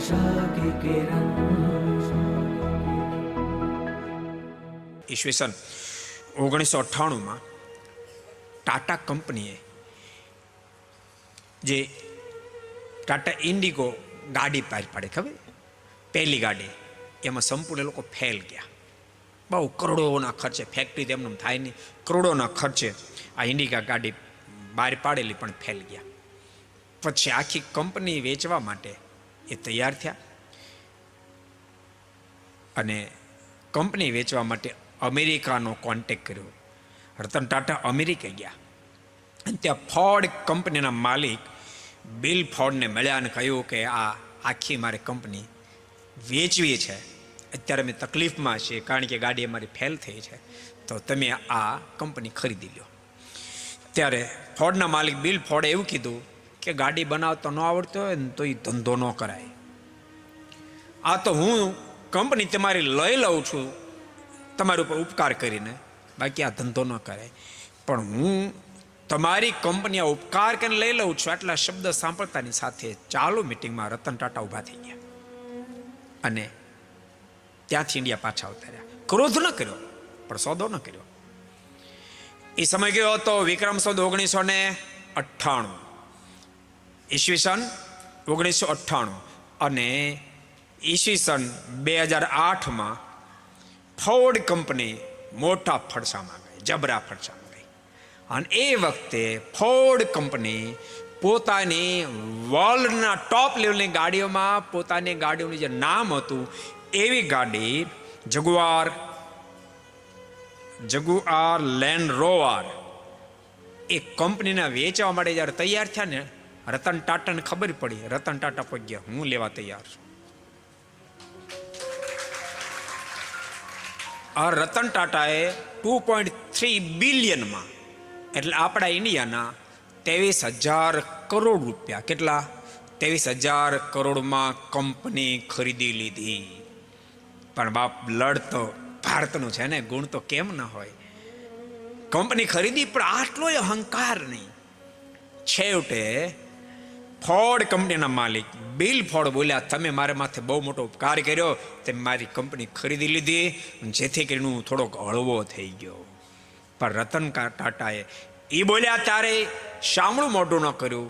आशा की किरण। ઈસવીસન 1998 ટાટા કંપનીએ જે ટાટા ઇન્ડિગો ગાડી બહાર પાડી, ખબર પહેલી ગાડી, એમાં સંપૂર્ણ લોકો ફેલ ગયા. બહુ કરોડોના ખર્ચે, ફેક્ટરી તેમને થાય નહીં, કરોડોના ખર્ચે આ ઇન્ડિગા ગાડી બહાર પાડેલી પણ ફેલ ગયા. પછી આખી કંપની વેચવા માટે એ તૈયાર થયા અને કંપની વેચવા માટે અમેરિકાનો કોન્ટેક્ટ કર્યો. રતન ટાટા અમેરિકા ગયા અને ત્યાં ફોર્ડ કંપનીના માલિક બિલ ફોર્ડને મળ્યા અને કહ્યું કે આ આખી મારી કંપની વેચવી છે, અત્યારે અમે તકલીફમાં છીએ કારણ કે ગાડી અમારી ફેલ થઈ છે, તો તમે આ કંપની ખરીદી લો. ત્યારે ફોર્ડના માલિક બિલ ફોર્ડે એવું કીધું કે ગાડી બનાવતા ન આવડતો હોય ને તો એ ધંધો ન કરાય. આ તો હું કંપની તમારી લઈ લઉં છું તમારી ઉપર ઉપકાર કરીને, બાકી આ ધંધો ન કરાય. પણ હું તમારી કંપની આ ઉપકાર કરીને લઈ લઉં છું, આટલા શબ્દ સાંભળતાની સાથે ચાલુ મિટિંગમાં રતન ટાટા ઊભા થઈ ગયા અને ત્યાંથી ઇન્ડિયા પાછા આવતા રહ્યા. ક્રોધ ન કર્યો પણ સોદો ન કર્યો. એ સમય ગયો હતો વિક્રમ સંવત 1998, ઈસવીસન 1998 અને ઈસવીસન 2008 ફોર્ડ કંપની મોટા ફડસામાં ગઈ, જબરા ફડસામાં ગઈ. અને એ વખતે ફોર્ડ કંપની પોતાની વર્લ્ડના ટોપ લેવલની ગાડીઓમાં પોતાની ગાડીઓનું જે નામ હતું એવી ગાડી જગુઆર લેન્ડ રોવર એ કંપનીના વેચવા માટે જ્યારે તૈયાર થયા ને, રતન ટાટાને ખબર પડી. રતન ટાટા પગ્યા, હું લેવા તૈયાર છું. આ રતન ટાટાએ 2.3 બિલિયનમાં, એટલે આપણા ઇન્ડિયાના 23,000 કરોડ રૂપિયા, કેટલા 23,000 કરોડમાં કંપની ખરીદી લીધી. પણ બાપ લડ તો ભારતનું છે ને, ગુણ તો કેમ ન હોય. કંપની ખરીદી પણ આટલો અહંકાર નહીં. છેવટે ફોર્ડ કંપનીના માલિક બિલ ફોર્ડ બોલ્યા, તમે મારા માથે બહુ મોટો ઉપકાર કર્યો, તમે મારી કંપની ખરીદી લીધી, જેથી કરીને હું થોડોક હળવો થઈ ગયો. પણ રતન ટાટાએ એ બોલ્યા ત્યારે શામળું મોઢું ન કર્યું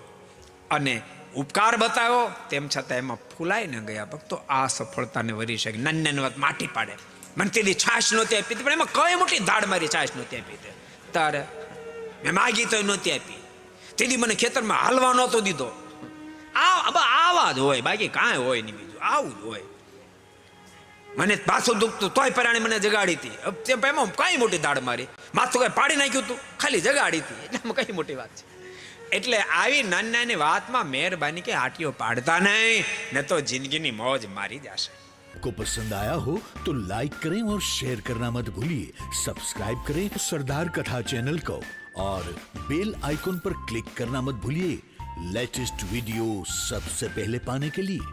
અને ઉપકાર બતાવ્યો, તેમ છતાં એમાં ફૂલાઈ ન ગયા. ભક્તો, આ સફળતાને વરી શકે. નાની નાની વાત માટી પાડે. મને તેની છાશ નહોતી આપી, પણ એમાં કઈ મોટી દાડ મારી છાશ નહોતી આપી. તારે મેં માગી તો નહોતી આપી. તેથી મને ખેતરમાં હાલવા નહોતો દીધો. આવા જ હોય, બાકી કાંઈ હોય નહીં બીજું, આવું જ હોય. મને પાછું દુખતું તોય પરાણે મને જગાડી હતી. એમાં કઈ મોટી દાડ મારી, માથું કઈ પાડી નાખ્યું હતું, ખાલી જગાડી હતી, એટલે કઈ મોટી વાત છે. એટલે આવી નાની નાની વાતમાં મહેરબાની કે આટીઓ પાડતા નહીં, ને તો જિંદગીની મોજ મારી જશે. को पसंद आया हो तो लाइक करें और शेयर करना मत भूलिए. सब्सक्राइब करें सरदार कथा चैनल को और बेल आइकॉन पर क्लिक करना मत भूलिए लेटेस्ट वीडियो सबसे पहले पाने के लिए.